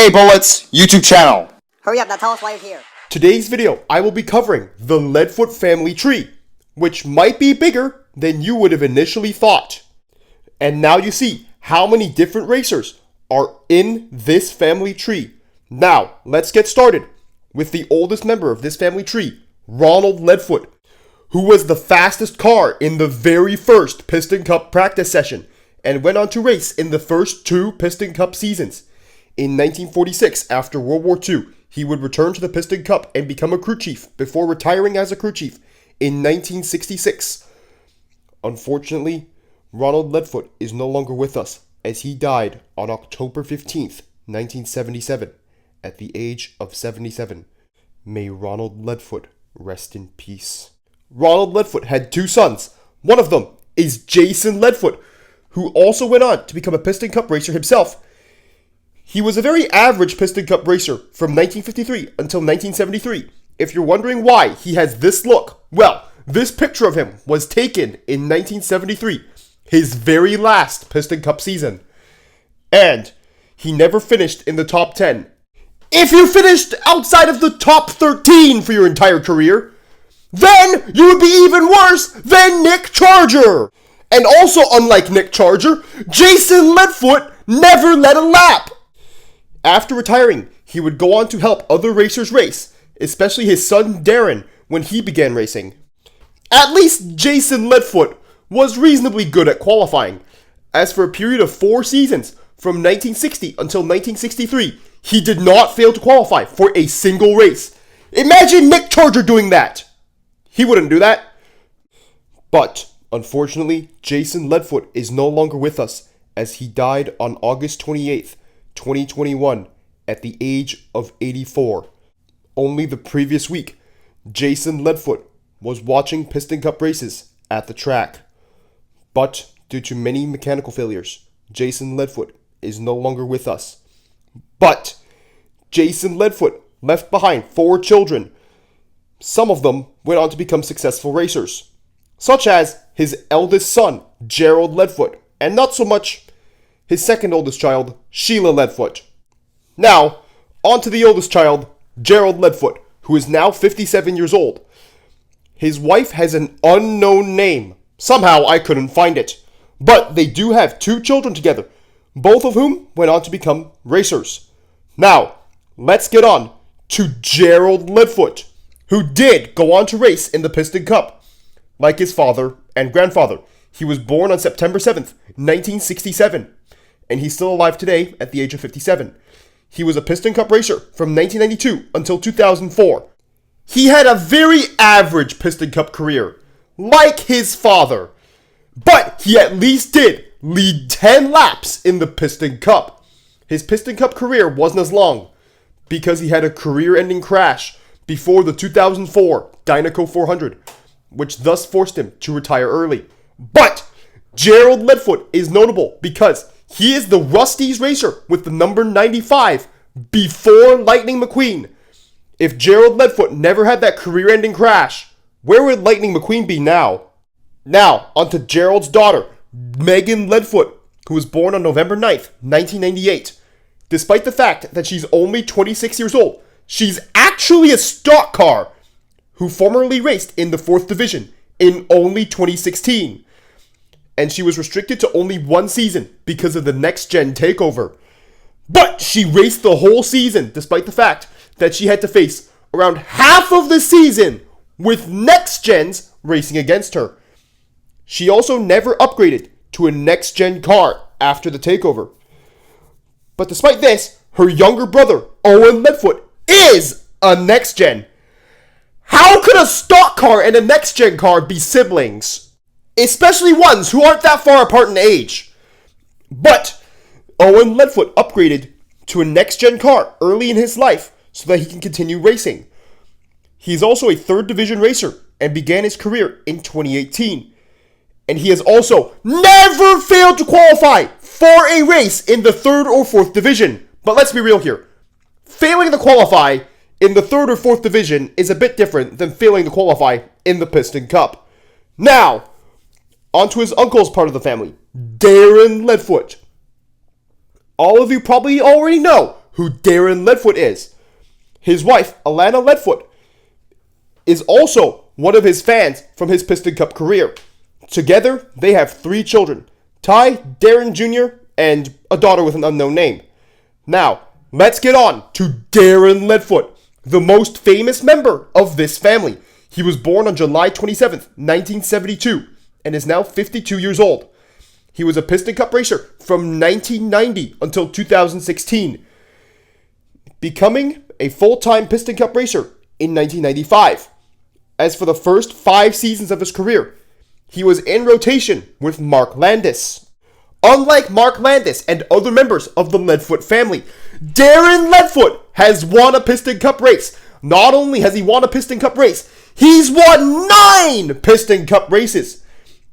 Hey Bullets YouTube channel. Hurry up, now tell us why you're here. Today's video, I will be covering the Leadfoot family tree, which might be bigger than you would have initially thought. And now you see how many different racers are in this family tree. Now, let's get started with the oldest member of this family tree, Ronald Leadfoot, who was the fastest car in the very first Piston Cup practice session and went on to race in the first two Piston Cup seasons. In 1946, after World War II, he would return to the Piston Cup and become a crew chief before retiring as a crew chief in 1966. Unfortunately, Ronald Leadfoot is no longer with us as he died on October 15th, 1977, at the age of 77. May Ronald Leadfoot rest in peace. Ronald Leadfoot had two sons. One of them is Jason Leadfoot, who also went on to become a Piston Cup racer himself. He was a very average Piston Cup racer from 1953 until 1973. If you're wondering why he has this look, well, this picture of him was taken in 1973, his very last Piston Cup season. And he never finished in the top 10. If you finished outside of the top 13 for your entire career, then you would be even worse than Nick Charger. And also, unlike Nick Charger, Jason Leadfoot never led a lap. After retiring, he would go on to help other racers race, especially his son Darren when he began racing. At least Jason Leadfoot was reasonably good at qualifying, as for a period of 4 seasons, from 1960 until 1963, he did not fail to qualify for a single race. Imagine Nick Charger doing that! He wouldn't do that. But, unfortunately, Jason Leadfoot is no longer with us, as he died on August 28th, 2021, at the age of 84. Only the previous week, Jason Leadfoot was watching Piston Cup races at the track. But due to many mechanical failures, Jason Leadfoot is no longer with us. But Jason Leadfoot left behind 4 children. Some of them went on to become successful racers, such as his eldest son, Gerald Leadfoot, and not so much his second oldest child, Sheila Leadfoot. Now, on to the oldest child, Gerald Leadfoot, who is now 57 years old. His wife has an unknown name. Somehow I couldn't find it. But they do have 2 children together, both of whom went on to become racers. Now, let's get on to Gerald Leadfoot, who did go on to race in the Piston Cup. Like his father and grandfather, he was born on September 7th, 1967. And he's still alive today at the age of 57. He was a Piston Cup racer from 1992 until 2004. He had a very average Piston Cup career, like his father. But he at least did lead 10 laps in the Piston Cup. His Piston Cup career wasn't as long, because he had a career-ending crash before the 2004 Dynaco 400, which thus forced him to retire early. But Gerald Leadfoot is notable because he is the Rusty's racer with the number 95 before Lightning McQueen. If Gerald Leadfoot never had that career-ending crash, where would Lightning McQueen be now? Now, onto Gerald's daughter, Megan Leadfoot, who was born on November 9th, 1998. Despite the fact that she's only 26 years old, she's actually a stock car who formerly raced in the 4th Division in only 2016. And she was restricted to only 1 season because of the Next Gen takeover. But she raced the whole season, despite the fact that she had to face around half of the season with Next Gens racing against her. She also never upgraded to a Next Gen car after the takeover. But despite this, her younger brother, Owen Leadfoot, is a Next Gen. How could a stock car and a Next Gen car be siblings? Especially ones who aren't that far apart in age. But Owen Leadfoot upgraded to a next-gen car early in his life so that he can continue racing. He's also a 3rd Division racer and began his career in 2018. And he has also never failed to qualify for a race in the 3rd or 4th Division. But let's be real here. Failing to qualify in the 3rd or 4th Division is a bit different than failing to qualify in the Piston Cup. Now, onto his uncle's part of the family, Darren Leadfoot. All of you probably already know who Darren Leadfoot is. His wife, Alana Leadfoot, is also one of his fans from his Piston Cup career. Together, they have 3 children, Ty, Darren Jr., and a daughter with an unknown name. Now, let's get on to Darren Leadfoot, the most famous member of this family. He was born on July 27th, 1972, and is now 52 years old. He was a Piston Cup racer from 1990 until 2016, becoming a full-time Piston Cup racer in 1995. As for the first 5 seasons of his career, he was in rotation with Mark Landis. Unlike Mark Landis and other members of the Leadfoot family, Darren Leadfoot has won a Piston Cup race. Not only has he won a Piston Cup race, he's won 9 Piston Cup races,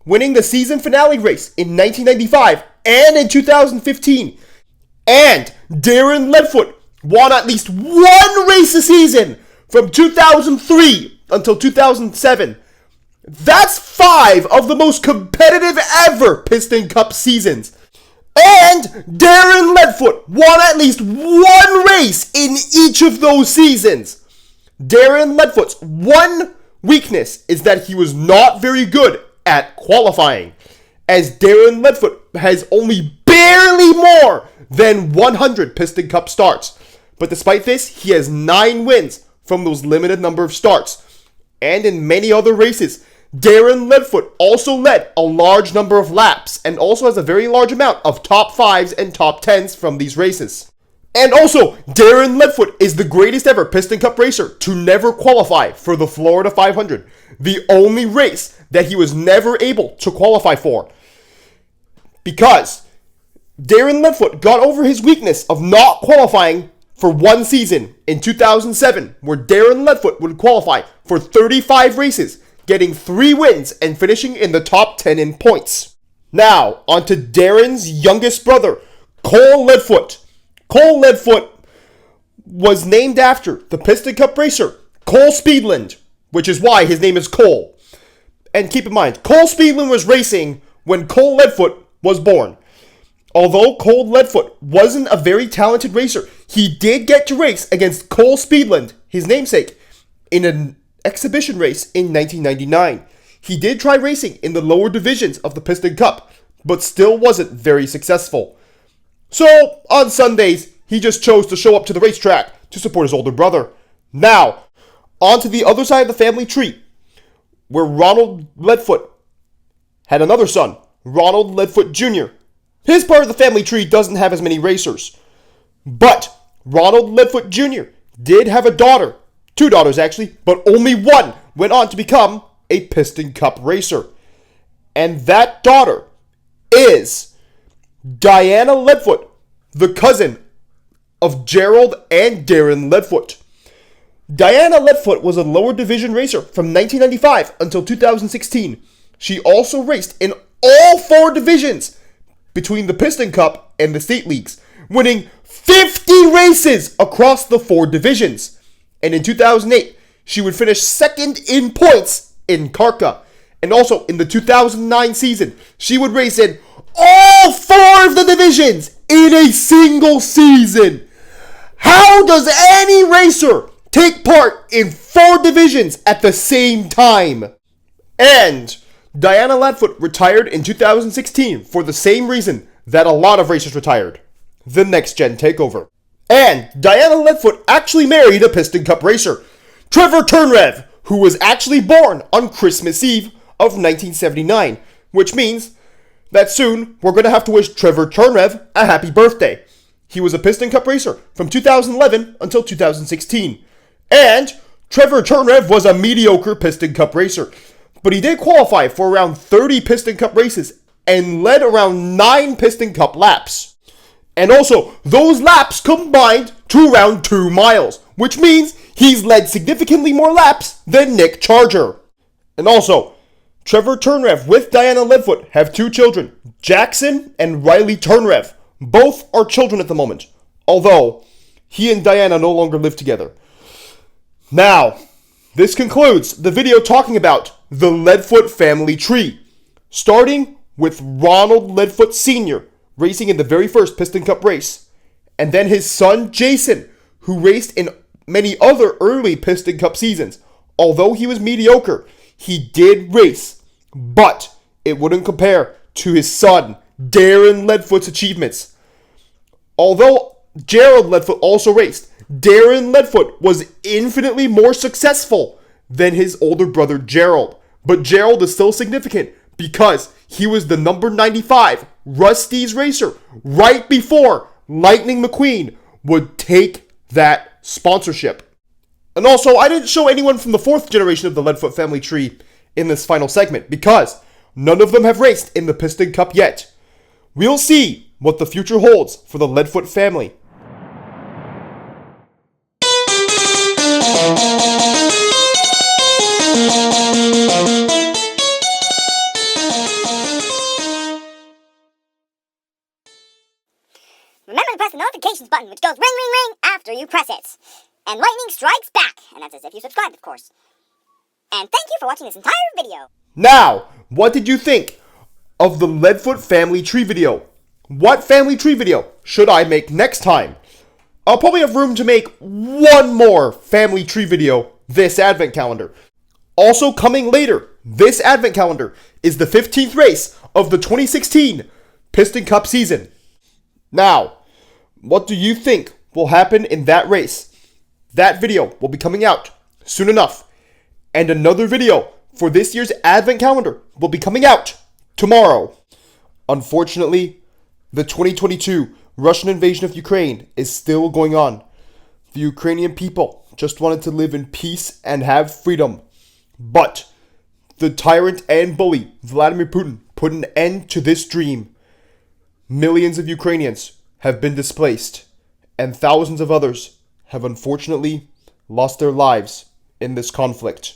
winning the season finale race in 1995 and in 2015. And Darren Leadfoot won at least 1 race a season from 2003 until 2007. That's 5 of the most competitive ever Piston Cup seasons. And Darren Leadfoot won at least 1 race in each of those seasons. Darren Leadfoot's one weakness is that he was not very good at qualifying, as Darren Leadfoot has only barely more than 100 Piston Cup starts. But despite this, he has 9 wins from those limited number of starts. And in many other races, Darren Leadfoot also led a large number of laps and also has a very large amount of top 5s and top 10s from these races. And also, Darren Leadfoot is the greatest ever Piston Cup racer to never qualify for the Florida 500, the only race that he was never able to qualify for. Because Darren Leadfoot got over his weakness of not qualifying for 1 season in 2007, where Darren Leadfoot would qualify for 35 races, getting 3 wins and finishing in the top 10 in points. Now, on to Darren's youngest brother, Cole Leadfoot. Cole Leadfoot was named after the Piston Cup racer, Cole Speedland, which is why his name is Cole. And keep in mind, Cole Speedland was racing when Cole Leadfoot was born. Although Cole Leadfoot wasn't a very talented racer, he did get to race against Cole Speedland, his namesake, in an exhibition race in 1999. He did try racing in the lower divisions of the Piston Cup, but still wasn't very successful. So, on Sundays, he just chose to show up to the racetrack to support his older brother. Now, on to the other side of the family tree, where Ronald Leadfoot had another son, Ronald Leadfoot Jr. His part of the family tree doesn't have as many racers, but Ronald Leadfoot Jr. did have a daughter, 2 daughters actually, but only one went on to become a Piston Cup racer. And that daughter is Diana Leadfoot, the cousin of Gerald and Darren Leadfoot. Diana Leadfoot was a lower division racer from 1995 until 2016. She also raced in all 4 divisions between the Piston Cup and the State Leagues, winning 50 races across the 4 divisions. And in 2008, she would finish 2nd in points in Karka. And also in the 2009 season, she would race in all 4 of the divisions in a single season. How does any racer take part in 4 divisions at the same time? And Diana Leadfoot retired in 2016 for the same reason that a lot of racers retired: the next gen takeover. And Diana Leadfoot actually married a Piston Cup racer, Trevor Turnrev, who was actually born on Christmas Eve of 1979, which means that soon we're going to have to wish Trevor Turnrev a happy birthday. He was a Piston Cup racer from 2011 until 2016. And Trevor Turnrev was a mediocre Piston Cup racer, but he did qualify for around 30 Piston Cup races and led around 9 Piston Cup laps. And also, those laps combined to around 2 miles, which means he's led significantly more laps than Nick Charger. And also, Trevor Turnrev with Diana Leadfoot have 2 children, Jackson and Riley Turnrev. Both are children at the moment, although he and Diana no longer live together. Now, this concludes the video talking about the Leadfoot family tree, starting with Ronald Leadfoot Sr. racing in the very first Piston Cup race, And then his son Jason, who raced in many other early Piston Cup seasons. Although he was mediocre, he did race, but it wouldn't compare to his son Darren Leadfoot's achievements. Although Gerald Leadfoot also raced, Darren Leadfoot was infinitely more successful than his older brother Gerald. But Gerald is still significant because he was the number 95 Rusty's racer right before Lightning McQueen would take that sponsorship. And also, I didn't show anyone from the fourth generation of the Leadfoot family tree in this final segment because none of them have raced in the Piston Cup yet. We'll see what the future holds for the Leadfoot family. Remember to press the notifications button, which goes ring, ring, ring after you press it. And lightning strikes back, and that's as if you subscribed, of course. And thank you for watching this entire video. Now, what did you think of the Leadfoot family tree video? What family tree video should I make next time? I'll probably have room to make one more family tree video this advent calendar. Also coming later, this advent calendar is the 15th race of the 2016 Piston Cup season. Now, what do you think will happen in that race? That video will be coming out soon enough. And another video for this year's advent calendar will be coming out tomorrow. Unfortunately, the 2022 Russian invasion of Ukraine is still going on. The Ukrainian people just wanted to live in peace and have freedom. But the tyrant and bully Vladimir Putin put an end to this dream. Millions of Ukrainians have been displaced, and thousands of others have unfortunately lost their lives in this conflict.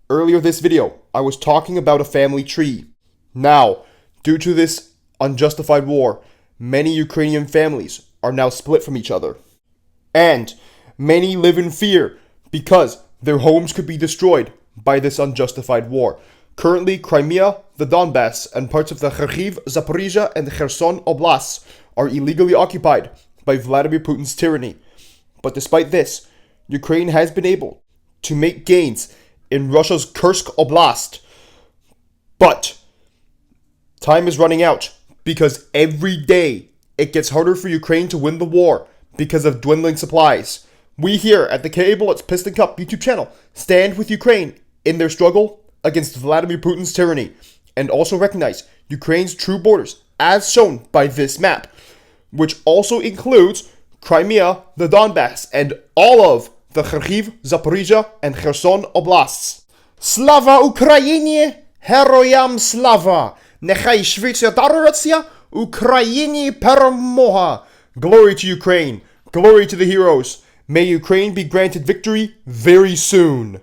Earlier this video, I was talking about a family tree. Now, due to this unjustified war, many Ukrainian families are now split from each other. And many live in fear because their homes could be destroyed by this unjustified war. Currently, Crimea, the Donbass, and parts of the Kharkiv, Zaporizhia, and Kherson Oblasts are illegally occupied by Vladimir Putin's tyranny. But despite this, Ukraine has been able to make gains in Russia's Kursk Oblast. But time is running out because every day it gets harder for Ukraine to win the war because of dwindling supplies. We here at the K.A. Bullets Piston Cup YouTube channel stand with Ukraine in their struggle against Vladimir Putin's tyranny, and also recognize Ukraine's true borders as shown by this map, which also includes Crimea, the Donbass, and all of the Kharkiv, Zaporizhia, and Kherson Oblasts. Slava Ukrainie! Heroyam slava! Nechai Shvitsya Ukraini Permoha! Glory to Ukraine! Glory to the heroes! May Ukraine be granted victory very soon!